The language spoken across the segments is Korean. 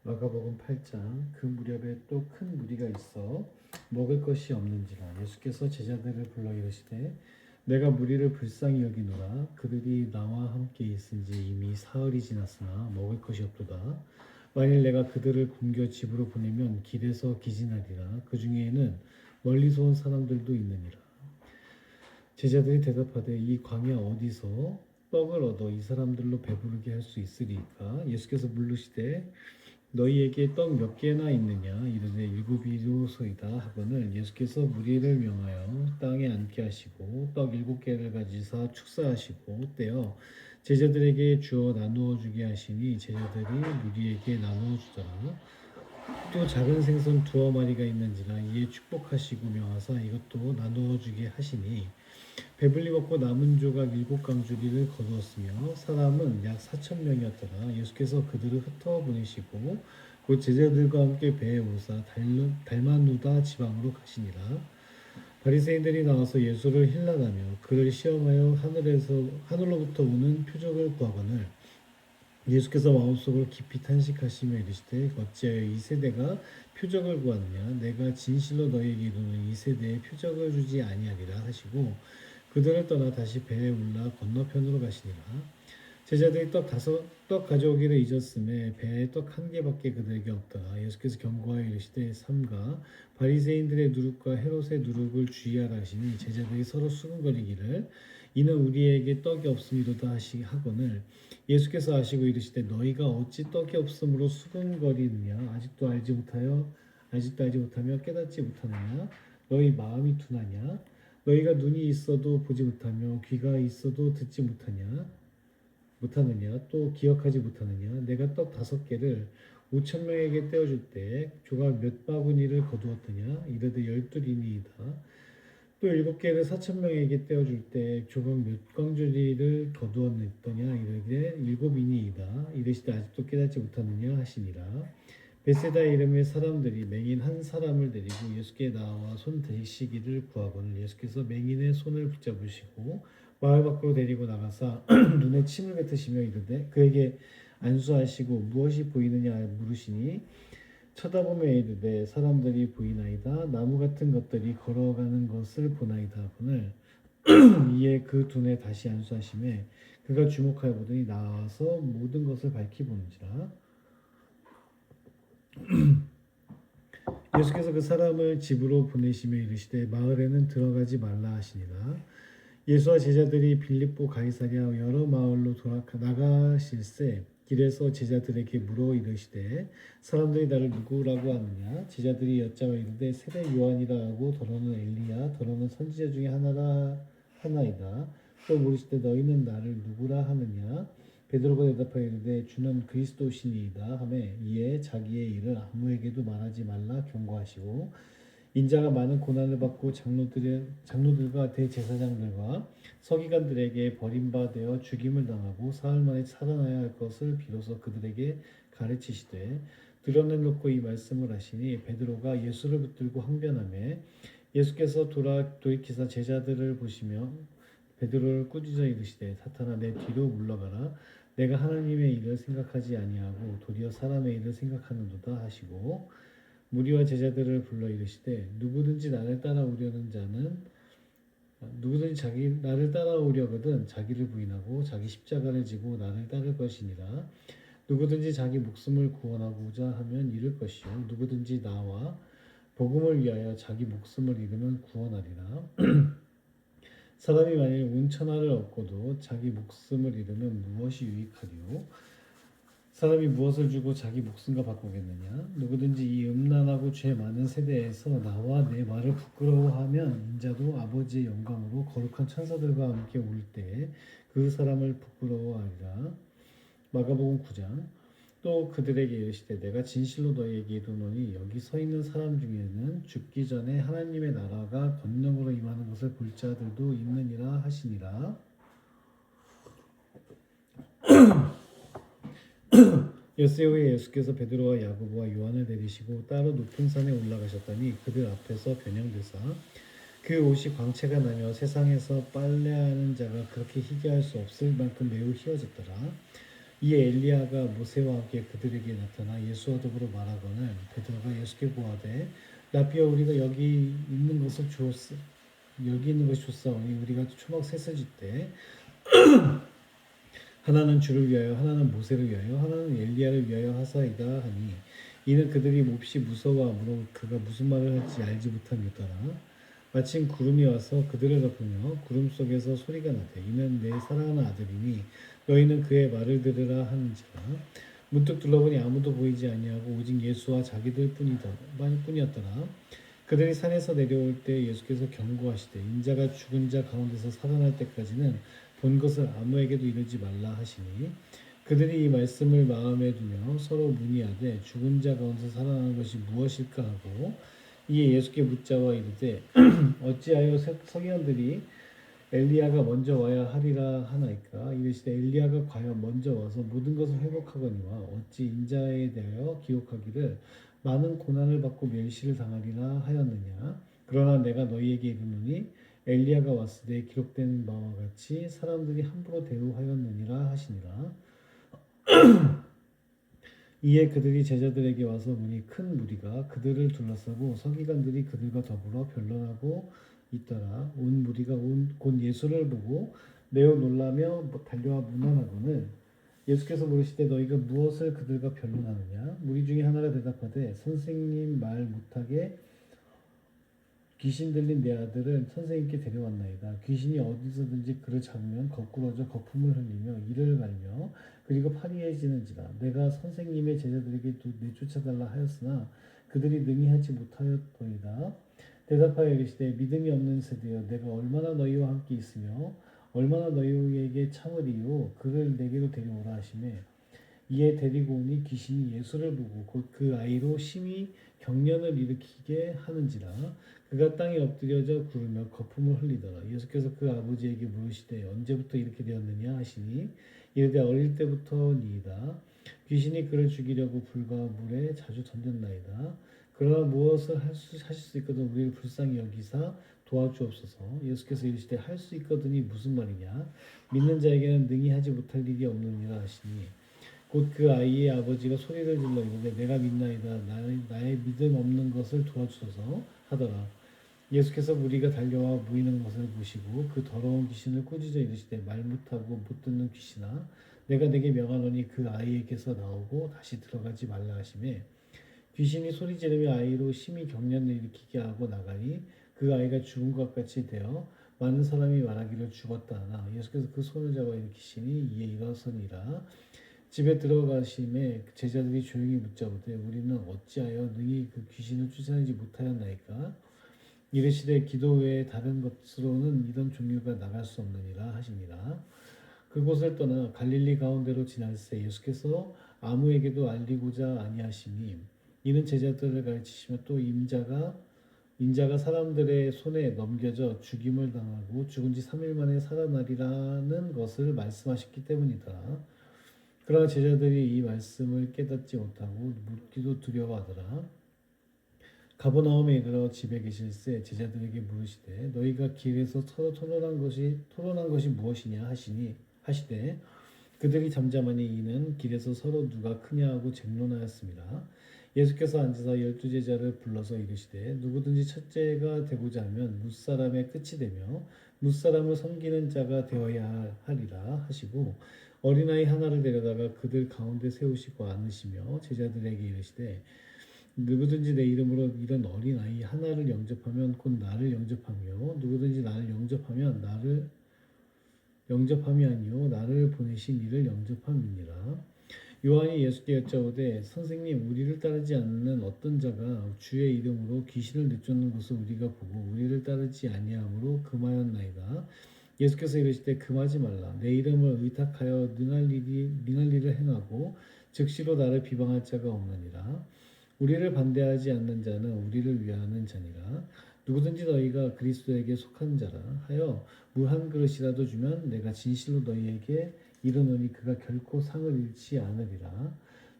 마가복음 8장. 그 무렵에 또 큰 무리가 있어 먹을 것이 없는지라 예수께서 제자들을 불러 이르시되 내가 무리를 불쌍히 여기노라. 그들이 나와 함께 있은지 이미 사흘이 지났으나 먹을 것이 없도다. 만일 내가 그들을 굶겨 집으로 보내면 길에서 기진하리라. 그 중에는 멀리서 온 사람들도 있느니라. 제자들이 대답하되 이 광야 어디서 떡을 얻어 이 사람들로 배부르게 할 수 있으리까? 예수께서 물으시되 너희에게 떡 몇 개나 있느냐? 이르되 일곱이로소이다 하거늘 예수께서 무리를 명하여 땅에 앉게 하시고 떡 7개를 가지사 축사하시고 떼어 제자들에게 주어 나누어 주게 하시니 제자들이 무리에게 나누어 주더라. 또 작은 생선 2마리가 있는지라 이에 축복하시고 명하사 이것도 나누어 주게 하시니 배불리 먹고 남은 조각 7강주리를 거두었으며 사람은 약 4,000명이었더라. 예수께서 그들을 흩어 보내시고 곧 제자들과 함께 배에 오사 달마누다 지방으로 가시니라. 바리새인들이 나와서 예수를 힐난하며 그를 시험하여 하늘로부터 오는 표적을 구하거늘 예수께서 마음속으로 깊이 탄식하시며 이르시되 어찌하여 이 세대가 표적을 구하느냐? 내가 진실로 너희에게 이르노니 이 세대에 표적을 주지 아니하리라 하시고 그들을 떠나 다시 배에 올라 건너편으로 가시니라. 제자들이 떡 가져오기를 잊었음에 배에 떡 1개밖에 그들에게 없더라. 예수께서 경고하여 이르시되 삼가 바리새인들의 누룩과 헤롯의 누룩을 주의하라 하시니 제자들이 서로 수군거리기를 이는 우리에게 떡이 없음이로다 하거늘 예수께서 아시고 이르시되 너희가 어찌 떡이 없음으로 수군거리느냐? 아직도 알지 못하며 깨닫지 못하느냐? 너희 마음이 둔하냐? 너희가 눈이 있어도 보지 못하며 귀가 있어도 듣지 못하느냐? 또 기억하지 못하느냐? 내가 떡 5개를 5,000명에게 떼어줄 때 조각 몇 바구니를 거두었더냐? 이르되 12이니이다. 또 7개를 4,000명에게 떼어줄 때 조각 몇 광주리를 거두었느냐? 이르되 7이니이다. 이르시되 아직도 깨닫지 못하느냐? 하시니라. 베세다 이름의 사람들이 맹인 한 사람을 데리고 예수께 나와 손 대시기를 구하거늘 예수께서 맹인의 손을 붙잡으시고 마을 밖으로 데리고 나가사 눈에 침을 뱉으시며 이르되 그에게 안수하시고 무엇이 보이느냐 물으시니 쳐다보며 이르되 사람들이 보이나이다. 나무 같은 것들이 걸어가는 것을 보나이다 하거늘 이에 그 눈에 다시 안수하시매 그가 주목하여 보더니 나와서 모든 것을 밝히 보는지라. 예수께서 그 사람을 집으로 보내시며 이르시되 마을에는 들어가지 말라 하시니라. 예수와 제자들이 빌립보 가이사랴 여러 마을로 나가실새 길에서 제자들에게 물어 이르시되 사람들이 나를 누구라고 하느냐? 제자들이 여짜와 이르되 세례 요한이라 하고 더러는 엘리야 더러는 선지자 중에 하나이다. 또 물으시되 너희는 나를 누구라 하느냐? 베드로가 대답하여 이르되 주는 그리스도시니이다 하매 이에 자기의 일을 아무에게도 말하지 말라 경고하시고 인자가 많은 고난을 받고 장로들과 대제사장들과 서기관들에게 버림받아 죽임을 당하고 사흘 만에 살아나야 할 것을 비로소 그들에게 가르치시되 드러내놓고 이 말씀을 하시니 베드로가 예수를 붙들고 항변하며 예수께서 돌이키사 제자들을 보시며 베드로를 꾸짖어 이르시되 사탄아 내 뒤로 물러가라. 내가 하나님의 일을 생각하지 아니하고 도리어 사람의 일을 생각하는도다 하시고 무리와 제자들을 불러 이르시되 누구든지 나를 따라오려거든 자기를 부인하고 자기 십자가를 지고 나를 따를 것이니라. 누구든지 자기 목숨을 구원하고자 하면 잃을 것이요 누구든지 나와 복음을 위하여 자기 목숨을 잃으면 구원하리라. 사람이 만일 온 천하를 얻고도 자기 목숨을 잃으면 무엇이 유익하리요? 사람이 무엇을 주고 자기 목숨과 바꾸겠느냐? 누구든지 이 음란하고 죄 많은 세대에서 나와 내 말을 부끄러워하면 인자도 아버지의 영광으로 거룩한 천사들과 함께 올 때에 그 사람을 부끄러워하리라. 마가복음 9장. 또 그들에게 이르시되 내가 진실로 너희에게 이르노니 여기 서 있는 사람 중에는 죽기 전에 하나님의 나라가 권능으로 임하는 것을 볼 자들도 있느니라 하시니라. 엿새 후에 예수께서 베드로와 야고보와 요한을 데리시고 따로 높은 산에 올라가셨더니 그들 앞에서 변형되사 그 옷이 광채가 나며 세상에서 빨래하는 자가 그렇게 희게 할 수 없을 만큼 매우 희어졌더라. 이에 엘리야가 모세와 함께 그들에게 나타나 예수와 더불어 말하거늘 베드로가 예수께 보아되 라비여 우리가 여기 있는 것이 좋사오니 우리가 초막 셋을 짓되 하나는 주를 위하여 하나는 모세를 위하여 하나는 엘리야를 위하여 하사이다 하니 이는 그들이 몹시 무서워하므로 그가 무슨 말을 할지 알지 못함이더라. 마침 구름이 와서 그들을 덮으며 구름 속에서 소리가 나되 이는 내 사랑하는 아들이니 너희는 그의 말을 들으라 하는지라. 문득 둘러보니 아무도 보이지 아니하고 오직 예수와 자기들 뿐이었더라. 그들이 산에서 내려올 때 예수께서 경고하시되 인자가 죽은 자 가운데서 살아날 때까지는 본 것을 아무에게도 이르지 말라 하시니 그들이 이 말씀을 마음에 두며 서로 문의하되 죽은 자 가운데서 살아나는 것이 무엇일까 하고 이에 예수께 묻자와 이르되 어찌하여 서기관들이 엘리야가 먼저 와야 하리라 하나이까 이르시되 엘리야가 과연 먼저 와서 모든 것을 회복하거니와 어찌 인자에 대하여 기록하기를 많은 고난을 받고 멸시를 당하리라 하였느냐. 그러나 내가 너희에게 이르노니 엘리야가 왔을 때 기록된 바와 같이 사람들이 함부로 대우하였느니라 하시니라. 이에 그들이 제자들에게 와서 보니 큰 무리가 그들을 둘러싸고 서기관들이 그들과 더불어 변론하고 있더라. 온 무리가 곧 예수를 보고 매우 놀라며 달려와 문안하거늘 예수께서 물으시되 너희가 무엇을 그들과 변론하느냐. 무리 중에 하나가 대답하되 선생님 말 못하게 귀신 들린 내 아들을 선생님께 데려왔나이다. 귀신이 어디서든지 그를 잡으면 거꾸러져 거품을 흘리며 이를 갈며 그리고 파리해지는지라. 내가 선생님의 제자들에게 내쫓아달라 하였으나 그들이 능히 하지 못하였더이다. 대답하여 이르시되 믿음이 없는 세대여 내가 얼마나 너희와 함께 있으며 얼마나 너희에게 참으리요. 그를 내게로 데려오라 하시매 이에 데리고 오니 귀신이 예수를 보고 곧 그 아이로 심히 경련을 일으키게 하는지라. 그가 땅에 엎드려져 구르며 거품을 흘리더라. 예수께서 그 아버지에게 물으시되 언제부터 이렇게 되었느냐 하시니 이르되 어릴 때부터니이다. 귀신이 그를 죽이려고 불과 물에 자주 던졌나이다. 그러나 무엇을 하실 수 있거든 우리를 불쌍히 여기사 도와주옵소서. 예수께서 이르시되 할 수 있거든이 무슨 말이냐. 믿는 자에게는 능히 하지 못할 일이 없느니라 하시니 곧 그 아이의 아버지가 소리를 질러 이르되 내가 믿나이다. 나의 믿음 없는 것을 도와주소서 하더라. 예수께서 무리가 달려와 모이는 것을 보시고 그 더러운 귀신을 꾸짖어 이르시되 말 못하고 못 듣는 귀신아 내가 내게 명하노니 그 아이에게서 나오고 다시 들어가지 말라 하시매 귀신이 소리 지르며 아이로 심히 경련을 일으키게 하고 나가니 그 아이가 죽은 것 같이 되어 많은 사람이 말하기를 죽었다 하나 예수께서 그 손을 잡아 일으키시니 이에 일어서니라. 집에 들어가심에 제자들이 조용히 묻자오되 우리는 어찌하여 능히 그 귀신을 쫓아내지 못하였나이까. 이르시되 기도 외에 다른 것으로는 이런 종류가 나갈 수 없느니라 하시니라. 그곳을 떠나 갈릴리 가운데로 지날새 예수께서 아무에게도 알리고자 아니하시니 이는 제자들을 가르치시며 또 인자가 사람들의 손에 넘겨져 죽임을 당하고 죽은 지 3일 만에 살아나리라는 것을 말씀하셨기 때문이다. 그러나 제자들이 이 말씀을 깨닫지 못하고 묻기도 두려워하더라. 가버나움에 이르러 집에 계실새 제자들에게 물으시되 너희가 길에서 서로 토론한 것이 무엇이냐 하시되 그들이 잠잠하니 이는 길에서 서로 누가 크냐 하고 쟁론하였습니다. 예수께서 앉으사 12제자를 불러서 이르시되 누구든지 첫째가 되고자 하면 뭇사람의 끝이 되며 뭇사람을 섬기는 자가 되어야 하리라 하시고 어린아이 하나를 데려다가 그들 가운데 세우시고 앉으시며 제자들에게 이르시되 누구든지 내 이름으로 이런 어린아이 하나를 영접하면 곧 나를 영접하며 누구든지 나를 영접함이 아니요 나를 보내신 이를 영접함이니라. 요한이 예수께 여짜오되 선생님 우리를 따르지 않는 어떤 자가 주의 이름으로 귀신을 내쫓는 것을 우리가 보고 우리를 따르지 아니함으로 금하였나이다. 예수께서 이르시되 금하지 말라. 내 이름을 의탁하여 능할 일을 행하고 즉시로 나를 비방할 자가 없느니라. 우리를 반대하지 않는 자는 우리를 위하는 자니라. 누구든지 너희가 그리스도에게 속한 자라 하여 물 한 그릇이라도 주면 내가 진실로 너희에게 이르노니 그가 결코 상을 잃지 않으리라.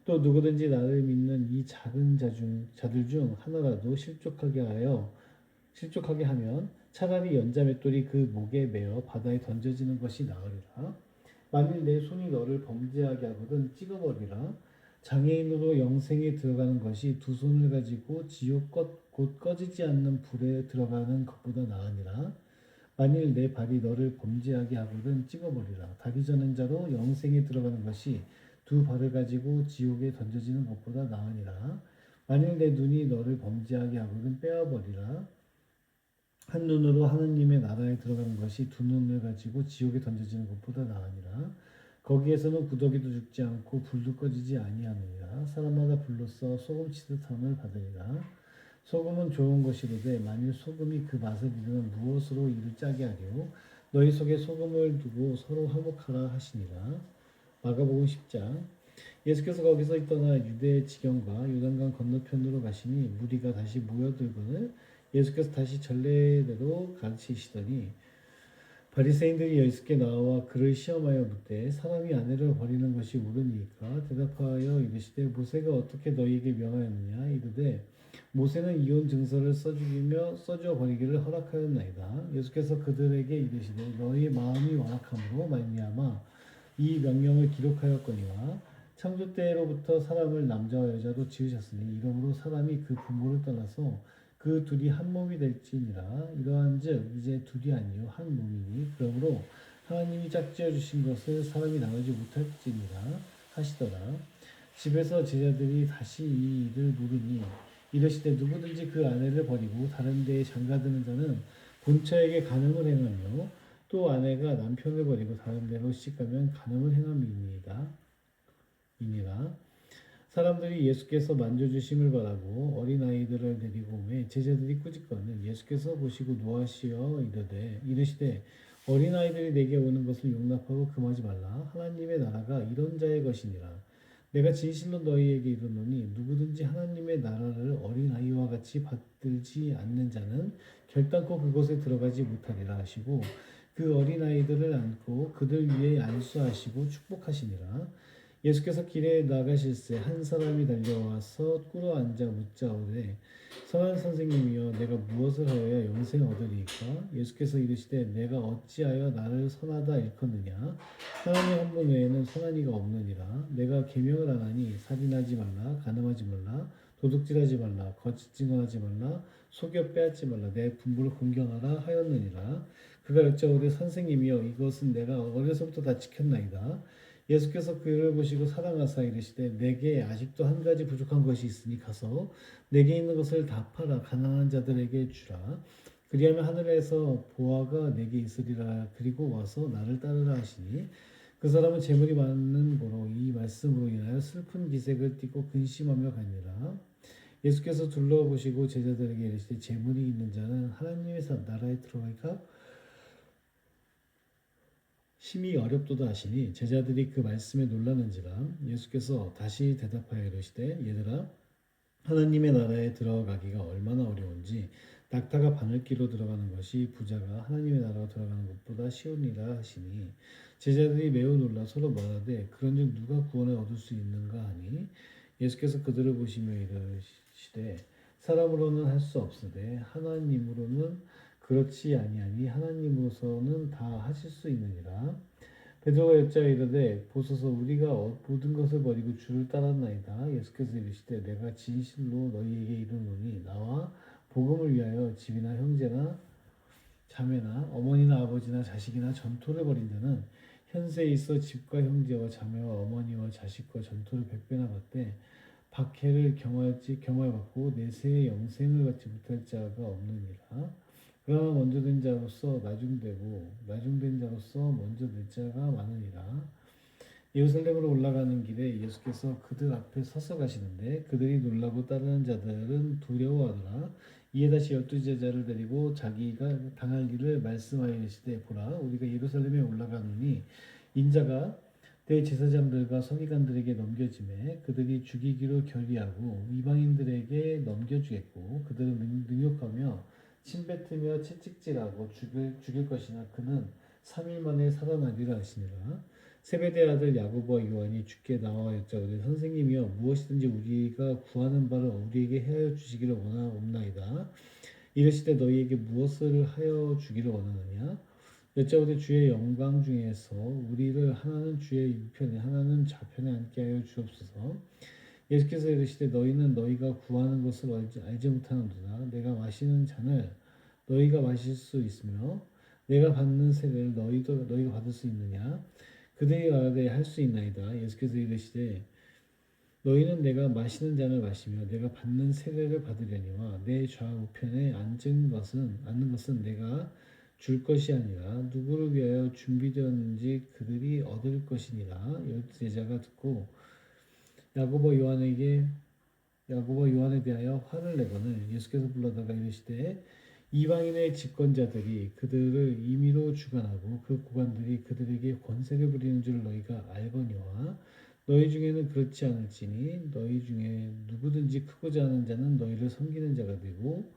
또 누구든지 나를 믿는 이 작은 자들 중 하나라도 실족하게 하면 차라리 연자맷돌이 그 목에 매어 바다에 던져지는 것이 나으리라. 만일 내 손이 너를 범죄하게 하거든 찍어버리라. 장애인으로 영생에 들어가는 것이 두 손을 가지고 지옥 곧 꺼지지 않는 불에 들어가는 것보다 나으니라. 만일 내 발이 너를 범죄하게 하거든 찍어버리라. 다리 저는 자로 영생에 들어가는 것이 두 발을 가지고 지옥에 던져지는 것보다 나으니라. 만일 내 눈이 너를 범죄하게 하거든 빼어버리라. 한 눈으로 하느님의 나라에 들어가는 것이 두 눈을 가지고 지옥에 던져지는 것보다 나으니라. 거기에서는 구더기도 죽지 않고 불도 꺼지지 아니하느니라. 사람마다 불로써 소금 치듯함을 받으리라. 소금은 좋은 것이로되 만일 소금이 그 맛을 잃으면 무엇으로 이를 짜게 하려. 너희 속에 소금을 두고 서로 화목하라 하시니라. 마가복음 10장. 예수께서 거기서 떠나 유대 지경과 요단강 건너편으로 가시니 무리가 다시 모여들거늘 예수께서 다시 전례대로 가르치시더니 바리새인들이 예수께 나와 그를 시험하여 묻되 사람이 아내를 버리는 것이 옳으니까 대답하여 이르시되 모세가 어떻게 너희에게 명하였느냐 이르되 모세는 이혼 증서를 써주어 버리기를 허락하였나이다. 예수께서 그들에게 이르시되 너희 마음이 완악함으로 말미암아 이 명령을 기록하였거니와 창조 때로부터 사람을 남자와 여자로 지으셨으니 이러므로 사람이 그 부모를 떠나서 그 둘이 한 몸이 될지니라. 이러한즉 이제 둘이 아니요 한 몸이니 그러므로 하나님이 짝지어 주신 것을 사람이 나누지 못할지니라 하시더라. 집에서 제자들이 다시 이 일을 물으니 이르시되 누구든지 그 아내를 버리고 다른 데에 장가드는 자는 본처에게 간음을 행하며 또 아내가 남편을 버리고 다른 데로 시집가면 간음을 행함이니이다. 이니라. 사람들이 예수께서 만져주심을 바라고 어린아이들을 데리고 오매 제자들이 꾸짖거늘 예수께서 보시고 노하시어 이르시되 어린아이들이 내게 오는 것을 용납하고 금하지 말라. 하나님의 나라가 이런 자의 것이니라. 내가 진실로 너희에게 이르노니 누구든지 하나님의 나라를 어린아이와 같이 받들지 않는 자는 결단코 그곳에 들어가지 못하리라 하시고 그 어린아이들을 안고 그들 위에 안수하시고 축복하시니라. 예수께서 길에 나가실새 한 사람이 달려와서 꿇어 앉아 묻자오되 선한 선생님이여 내가 무엇을 하여야 영생을 얻으리이까? 예수께서 이르시되 내가 어찌하여 나를 선하다 일컫느냐? 하나님 한 분 외에는 선한 이가 없느니라. 내가 계명을 안 하니 살인하지 말라, 간음하지 말라, 도둑질하지 말라, 거짓 증언하지 말라, 속여 빼앗지 말라, 내 부모를 공경하라 하였느니라. 그가 여짜오되 선생님이여 이것은 내가 어려서부터 다 지켰나이다. 예수께서 그를 보시고 사랑하사 이르시되 내게 아직도 한 가지 부족한 것이 있으니 가서 내게 있는 것을 다 팔아 가난한 자들에게 주라. 그리하면 하늘에서 보화가 내게 있으리라. 그리고 와서 나를 따르라 하시니 그 사람은 재물이 많은 고로 이 말씀으로 인하여 슬픈 기색을 띠고 근심하며 가니라. 예수께서 둘러보시고 제자들에게 이르시되 재물이 있는 자는 하나님의 나라에 들어가기가 심히 어렵도다 하시니 제자들이 그 말씀에 놀라는지라. 예수께서 다시 대답하여 이르시되 얘들아 하나님의 나라에 들어가기가 얼마나 어려운지 낙타가 바늘기로 들어가는 것이 부자가 하나님의 나라로 들어가는 것보다 쉬우니라 하시니 제자들이 매우 놀라 서로 말하되 그런즉 누가 구원을 얻을 수 있는가 하니 예수께서 그들을 보시며 이르시되 사람으로는 할 수 없으되 하나님으로는 그렇지 아니하니 하나님으로서는 다 하실 수 있느니라. 베드로가 여짜 이르되 보소서 우리가 모든 것을 버리고 주를 따랐나이다. 예수께서 이르시되 내가 진실로 너희에게 이르노니 나와 복음을 위하여 집이나 형제나 자매나 어머니나 아버지나 자식이나 전토를 벌인 자는 현세에 있어 집과 형제와 자매와 어머니와 자식과 전토를 백배나 받되 박해를 경화받고 내세의 영생을 받지 못할 자가 없느니라. 그러나 먼저 된 자로서 나중되고 나중된 자로서 먼저 될 자가 많으니라. 예루살렘으로 올라가는 길에 예수께서 그들 앞에 서서 가시는데 그들이 놀라고 따르는 자들은 두려워하더라. 이에 다시 12제자를 데리고 자기가 당할 일을 말씀하여 이르시되 보라 우리가 예루살렘에 올라가노니 인자가 대제사장들과 서기관들에게 넘겨지매 그들이 죽이기로 결의하고 이방인들에게 넘겨주겠고 그들은 능욕하며 침뱉으며 채찍질하고 죽일 것이나 그는 3일 만에 살아나리라 하시니라. 세베대 아들 야고보와 요한이 주께 나와 여짜오되 선생님이여 무엇이든지 우리가 구하는 바를 우리에게 하여 주시기를 원하옵나이다. 이르시되 너희에게 무엇을 하여 주기를 원하느냐? 여짜오되 주의 영광 중에서 우리를 하나는 주의 우편에 하나는 좌편에 앉게 하여 주옵소서. 예수께서 이르시되 너희는 너희가 구하는 것을 알지 못하는도다. 내가 마시는 잔을 너희가 마실 수 있으며 내가 받는 세례를 너희가 받을 수 있느냐? 그들이 말하되 할 수 있나이다. 예수께서 이르시되 너희는 내가 마시는 잔을 마시며 내가 받는 세례를 받으려니와 내 좌우편에 앉는 것은 내가 줄 것이 아니라 누구를 위하여 준비되었는지 그들이 얻을 것이니라. 열두 제자가 듣고 야고보 요한에 대하여 화를 내거늘 예수께서 불러다가 이르시되 이방인의 집권자들이 그들을 임의로 주관하고 그 고관들이 그들에게 권세를 부리는 줄 너희가 알거니와 너희 중에는 그렇지 않을지니 너희 중에 누구든지 크고자 하는 자는 너희를 섬기는 자가 되고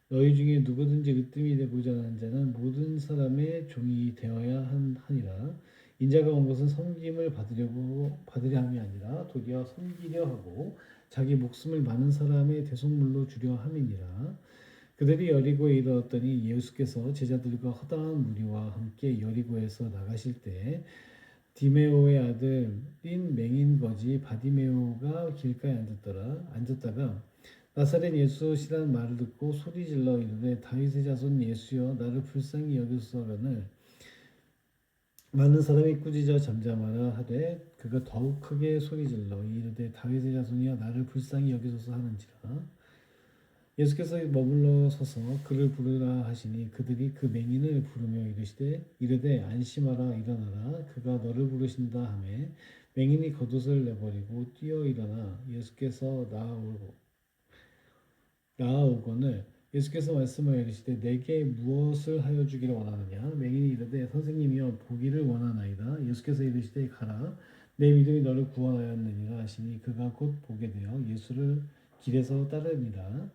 너희 중에 누구든지 으뜸이 되고자 하는 자는 모든 사람의 종이 되어야 하니라. 인자가 온 것은 섬김을 받으려 함이 아니라 도리어 섬기려 하고 자기 목숨을 많은 사람의 대속물로 주려 함이니라. 그들이 여리고에 이르렀더니 예수께서 제자들과 허다한 무리와 함께 여리고에서 나가실 때 디메오의 아들인 맹인 거지 바디메오가 길가에 앉았다가 나사렛 예수시라는 말을 듣고 소리질러 이르되 다윗의 자손 예수여 나를 불쌍히 여기소서거늘 많은 사람이 꾸짖어 잠잠하라 하되 그가 더욱 크게 소리질러 이르되 다윗의 자손이여 나를 불쌍히 여기소서 하는지라. 예수께서 머물러 서서 그를 부르라 하시니 그들이 그 맹인을 부르며 이르되 안심하라 일어나라 그가 너를 부르신다 하매 맹인이 겉옷을 내버리고 뛰어 일어나 예수께서 나아오거늘 예수께서 말씀하여 이르시되 내게 무엇을 하여 주기를 원하느냐. 맹인이 이르되 선생님이여 보기를 원하나이다. 예수께서 이르시되 가라 내 믿음이 너를 구원하였느니라 하시니 그가 곧 보게 되어 예수를 길에서 따르니라.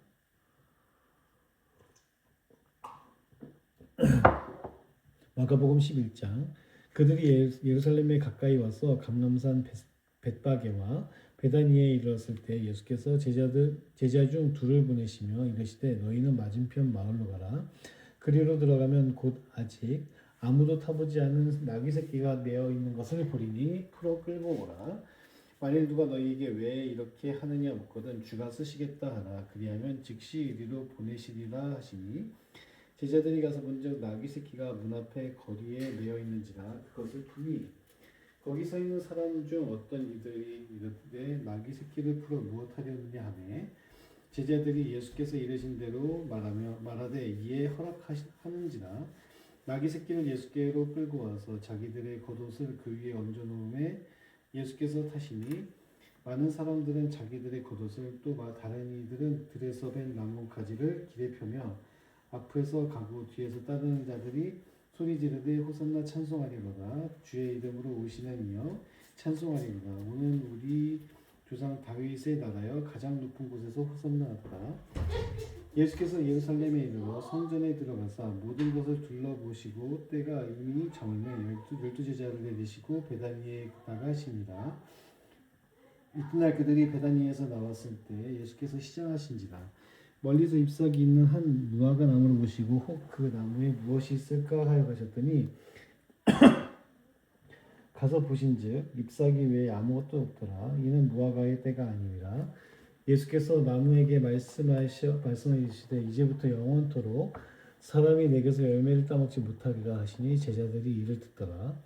마가복음 11장. 그들이 예루살렘에 가까이 와서 감람산 벳바게와 베다니에 이르렀을 때 예수께서 제자 중 둘을 보내시며 이르시되 너희는 맞은편 마을로 가라. 그리로 들어가면 곧 아직 아무도 타보지 않은 나귀 새끼가 매어 있는 것을 보리니 풀어 끌고 오라. 만일 누가 너희에게 왜 이렇게 하느냐 묻거든 주가 쓰시겠다 하라. 그리하면 즉시 이리로 보내시리라 하시니 제자들이 가서 본즉 나귀 새끼가 문 앞에 거리에 매어 있는지라 그것을 보니 거기 서 있는 사람 중 어떤 이들이 이르되 나귀 새끼를 풀어 무엇하려느냐 하매 제자들이 예수께서 이르신 대로 말하되 이에 허락하는지라. 나귀 새끼를 예수께로 끌고 와서 자기들의 겉옷을 그 위에 얹어 놓음에 예수께서 타시니 많은 사람들은 자기들의 겉옷을 또 다른 이들은 들에서 벤 나무 가지를 길에 펴며 앞에서 가고 뒤에서 따르는 자들이 소리 지르되 호산나 찬송하리로다. 주의 이름으로 오시는 이여 찬송하리로다. 오늘 우리 조상 다윗의 나라여 가장 높은 곳에서 호산나 하더라. 예수께서 예루살렘에 이르러 성전에 들어가사 모든 것을 둘러보시고 때가 이미 저물매 열두 제자를 내리시고 베다니에 나가시니라. 이튿날 그들이 베다니에서 나왔을 때 예수께서 시장하신지라. 멀리서 잎사귀 있는 한 무화과 나무를 보시고 혹 그 나무에 무엇이 있을까 하여 가셨더니 가서 보신즉 잎사귀 외에 아무것도 없더라. 이는 무화과의 때가 아니니라. 예수께서 나무에게 말씀하시되 이제부터 영원토록 사람이 내게서 열매를 따먹지 못하리라 하시니 제자들이 이를 듣더라.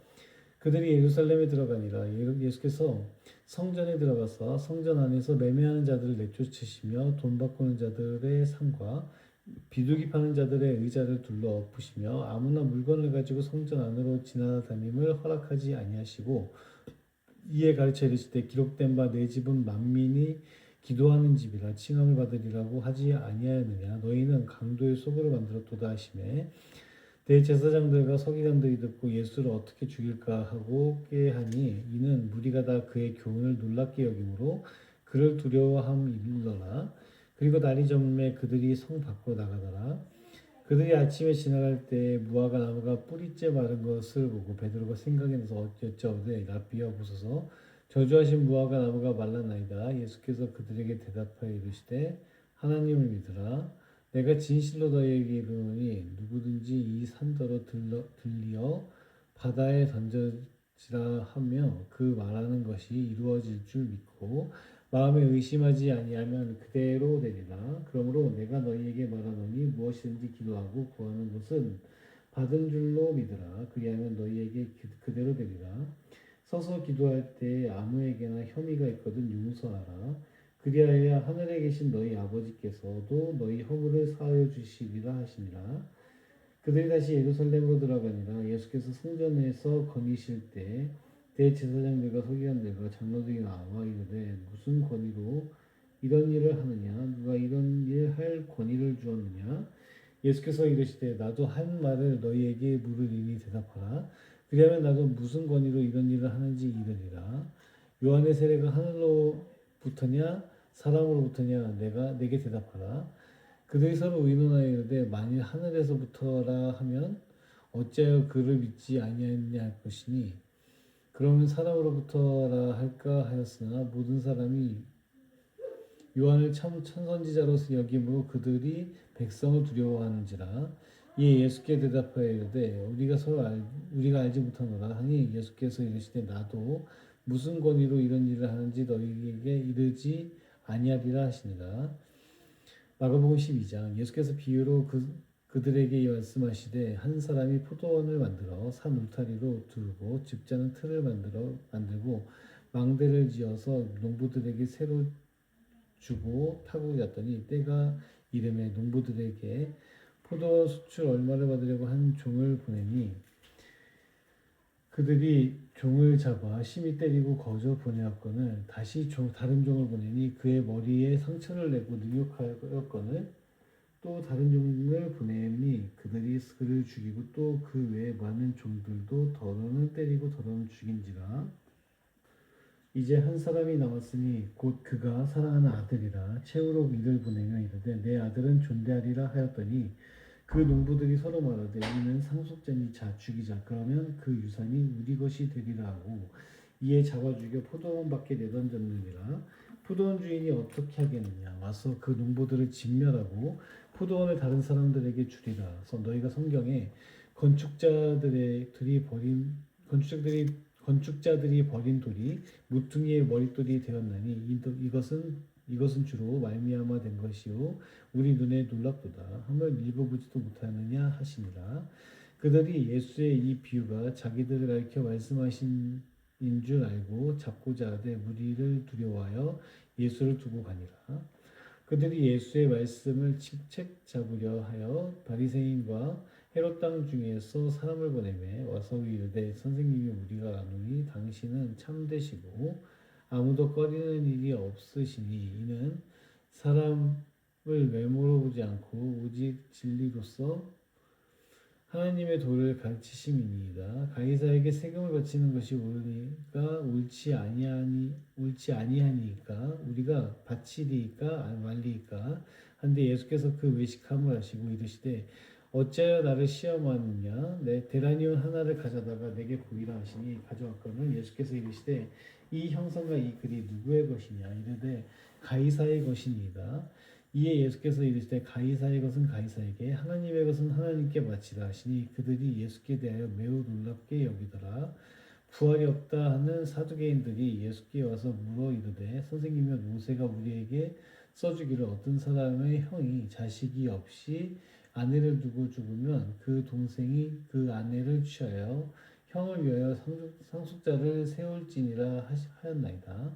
그들이 예루살렘에 들어가니라. 예수께서 성전에 들어가서 성전 안에서 매매하는 자들을 내쫓으시며 돈 바꾸는 자들의 상과 비둘기 파는 자들의 의자를 둘러 엎으시며 아무나 물건을 가지고 성전 안으로 지나다님을 허락하지 아니하시고 이에 가르쳐 이르시되 기록된 바 내 집은 만민이 기도하는 집이라 칭함을 받으리라고 하지 아니하였느냐. 너희는 강도의 속으로 만들었도다 하시매 대제사장들과 서기관들이 듣고 예수를 어떻게 죽일까 하고 꾀하니 이는 무리가 다 그의 교훈을 놀랍게 여김으로 그를 두려워함이더라. 그리고 날이 저물매 그들이 성 밖으로 나가더라. 그들이 아침에 지나갈 때 무화과 나무가 뿌리째 마른 것을 보고 베드로가 생각이 나서 여짜오되 라비여 보소서 저주하신 무화과 나무가 말랐나이다. 예수께서 그들에게 대답하여 이르시되 하나님을 믿으라. 내가 진실로 너희에게 이르노니 누구든지 이 산더러 들리어 바다에 던져지라 하며 그 말하는 것이 이루어질 줄 믿고 마음에 의심하지 아니하면 그대로 되리라. 그러므로 내가 너희에게 말하노니 무엇이든지 기도하고 구하는 것은 받은 줄로 믿으라. 그리하면 너희에게 그대로 되리라. 서서 기도할 때 아무에게나 혐의가 있거든 용서하라. 그리하여 하늘에 계신 너희 아버지께서도 너희 허물을 사하여 주시리라 하시니라. 그들이 다시 예루살렘으로 들어가니라. 예수께서 성전에서 거니실 때 대제사장들과 서기관들과 장로들이 나와 이르되 무슨 권위로 이런 일을 하느냐? 누가 이런 일 할 권위를 주었느냐? 예수께서 이르시되 나도 한 말을 너희에게 물으리니 대답하라. 그리하면 나도 무슨 권위로 이런 일을 하는지 이르리라. 요한의 세례가 하늘로부터냐 사람으로부터냐 내게 대답하라. 그들이 서로 의논하여 이르되 만일 하늘에서부터라 하면 어찌하여 그를 믿지 아니하였느냐 할 것이니 그러면 사람으로부터라 할까 하였으나 모든 사람이 요한을 참 천선지자로서 여김으로 그들이 백성을 두려워하는지라. 이에 예수께 대답하여 이르되 우리가 알지 못하노라 하니 예수께서 이르시되 나도 무슨 권위로 이런 일을 하는지 너희에게 이르지 아니하리라 하시니라. 마가복음 12장. 예수께서 비유로 그들에게 말씀하시되 한 사람이 포도원을 만들어 산 울타리로 두르고 집자는 틀을 만들고 망대를 지어서 농부들에게 새로 주고 타고 갔더니 때가 이름에 농부들에게 포도 수출 얼마를 받으려고 한 종을 보내니 그들이 종을 잡아 심히 때리고 거저 보내었거늘 다시 다른 종을 보내니 그의 머리에 상처를 내고 능욕하였거늘 또 다른 종을 보내니 그들이 그를 죽이고 또 그 외에 많은 종들도 더러는 때리고 더러는 죽인지라. 이제 한 사람이 남았으니 곧 그가 사랑하는 아들이라. 채우러 이를 보내며 이르되 내 아들은 존대하리라 하였더니 그 농부들이 서로 말하되 이는 상속자니 자 죽이자. 그러면 그 유산이 우리 것이 되리라 하고 이에 잡아 죽여 포도원 밖에 내던졌느니라. 포도원 주인이 어떻게 하겠느냐? 와서 그 농부들을 진멸하고 포도원을 다른 사람들에게 주리라. 그래서 너희가 성경에 건축자들이 버린 돌이 무퉁이의 머릿돌이 되었나니 이것은 주로 말미암아 된 것이요 우리 눈에 놀랍도다 함을 읽어보지도 못하느냐 하시니라. 그들이 예수의 이 비유가 자기들을 가리켜 말씀하신 인 줄 알고 잡고자 하되 무리를 두려워하여 예수를 두고 가니라. 그들이 예수의 말씀을 칙책 잡으려 하여 바리새인과 헤롯 땅 중에서 사람을 보내매 와서 이르되 선생님이 우리가 아노니 당신은 참되시고 아무도 꺼리는 일이 없으시니 이는 사람을 외모로 보지 않고 오직 진리로서 하나님의 도를 가르치심이니이다. 가이사에게 세금을 바치는 것이 옳지 아니하니까 우리가 바치리이까 말리이까 한데 예수께서 그 외식함을 하시고 이르시되 어찌하여 나를 시험하느냐 내 대라니온 하나를 가져다가 내게 보이라 하시니 가져왔거늘 예수께서 이르시되 이 형상과 이 글이 누구의 것이냐 이르되 가이사의 것이니이다. 이에 예수께서 이르시되 가이사의 것은 가이사에게 하나님의 것은 하나님께 바치라 하시니 그들이 예수께 대하여 매우 놀랍게 여기더라. 부활이 없다 하는 사두개인들이 예수께 와서 물어 이르되 선생님이여 모세가 우리에게 써주기를 어떤 사람의 형이 자식이 없이 아내를 두고 죽으면 그 동생이 그 아내를 취하여 형을 위하여 상속자를 세울지니라 하였나이다.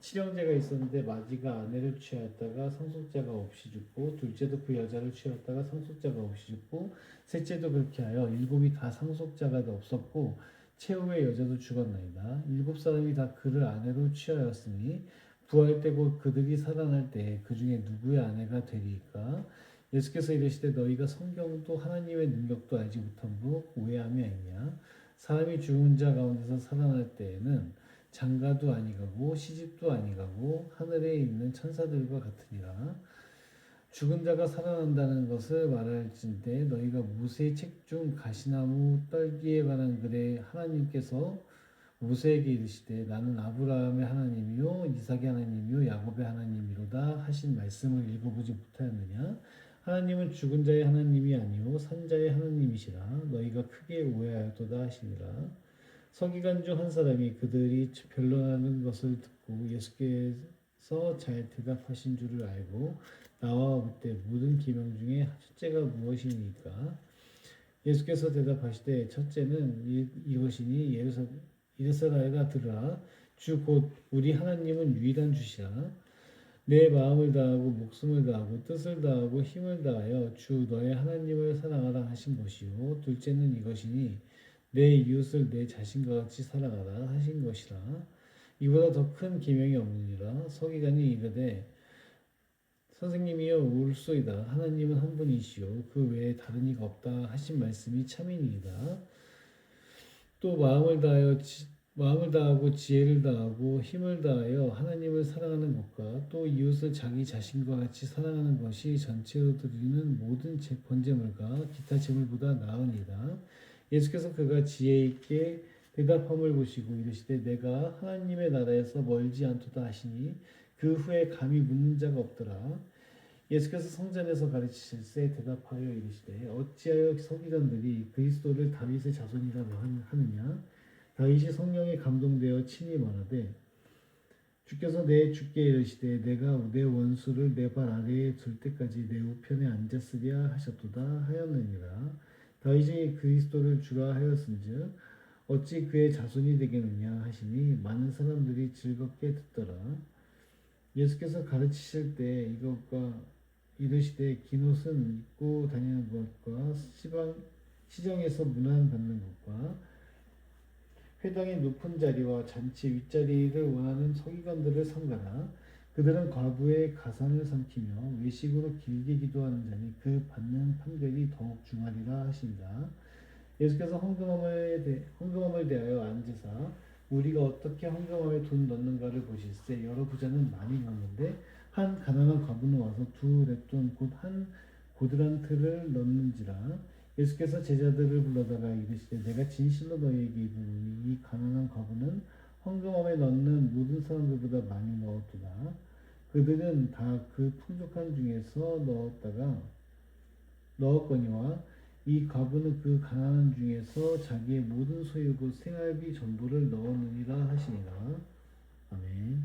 칠형제가 있었는데 마지가 아내를 취하였다가 상속자가 없이 죽고 둘째도 그 여자를 취하였다가 상속자가 없이 죽고 셋째도 그렇게 하여 일곱이 다 상속자가 없었고 최후의 여자도 죽었나이다. 일곱 사람이 다 그를 아내로 취하였으니 부활 때 곧 그들이 살아날 때 그 중에 누구의 아내가 되리이까? 예수께서 이르시되 너희가 성경도 하나님의 능력도 알지 못함으로 오해함이 아니냐? 사람이 죽은 자 가운데서 살아날 때에는 장가도 아니가고 시집도 아니가고 하늘에 있는 천사들과 같으니라. 죽은 자가 살아난다는 것을 말할진대 너희가 모세의 책 중 가시나무 떨기에 관한 글에 하나님께서 모세에게 이르시되 나는 아브라함의 하나님이요 이삭의 하나님이요 야곱의 하나님이로다 하신 말씀을 읽어보지 못하였느냐? 하나님은 죽은 자의 하나님이 아니요 산 자의 하나님이시라. 너희가 크게 오해하였도다 하시니라. 서기관 중 한 사람이 그들이 변론하는 것을 듣고 예수께서 잘 대답하신 줄을 알고 나와 묻되 모든 계명 중에 첫째가 무엇이니까? 예수께서 대답하시되 첫째는 이것이니 이스라엘아 들으라. 주 곧 우리 하나님은 유일한 주시라. 내 마음을 다하고 목숨을 다하고 뜻을 다하고 힘을 다하여 주 너의 하나님을 사랑하라 하신 것이요 둘째는 이것이니 내 이웃을 내 자신과 같이 사랑하라 하신 것이라. 이보다 더 큰 계명이 없느니라. 서기관이 이르되 선생님이여 옳소이다. 하나님은 한 분이시요 그 외에 다른 이가 없다 하신 말씀이 참이니이다. 또 마음을 다하고 지혜를 다하고 힘을 다하여 하나님을 사랑하는 것과 또 이웃을 자기 자신과 같이 사랑하는 것이 전체로 드리는 모든 번제물과 기타 제물보다 나으니라. 예수께서 그가 지혜 있게 대답함을 보시고 이르시되 내가 하나님의 나라에서 멀지 않도다 하시니 그 후에 감히 묻는 자가 없더라. 예수께서 성전에서 가르치실세 대답하여 이르시되 어찌하여 서기관들이 그리스도를 다윗의 자손이라 하느냐? 다윗이 성령에 감동되어 친히 말하되 주께서 내 주께 이르시되 내가 내 원수를 내 발 아래에 둘 때까지 내 우편에 앉았으랴 하셨도다 하였느니라. 다윗이 그리스도를 주라 하였은즉 어찌 그의 자손이 되겠느냐 하시니 많은 사람들이 즐겁게 듣더라. 예수께서 가르치실 때 이것과 이르시되 긴 옷은 입고 다니는 것과 시정에서 문안 받는 것과 회당의 높은 자리와 잔치 윗자리를 원하는 서기관들을 삼가라. 그들은 과부의 가산을 삼키며 외식으로 길게 기도하는 자니 그 받는 판결이 더욱 중하리라 하신다. 예수께서 헌금함을 대하여 앉으사 우리가 어떻게 헌금함에 돈 넣는가를 보실세. 여러 부자는 많이 넣는데 한 가난한 과부는 와서 두 렙돈 곧 한 고드란트를 넣는지라. 예수께서 제자들을 불러다가 이르시되 내가 진실로 너희에게 이르노니 이 가난한 과부는 헌금함에 넣는 모든 사람들보다 많이 넣었도다. 그들은 다 그 풍족한 중에서 넣었거니와 이 과부는 그 가난한 중에서 자기의 모든 소유 곧 생활비 전부를 넣었느니라 하시니라. 아멘.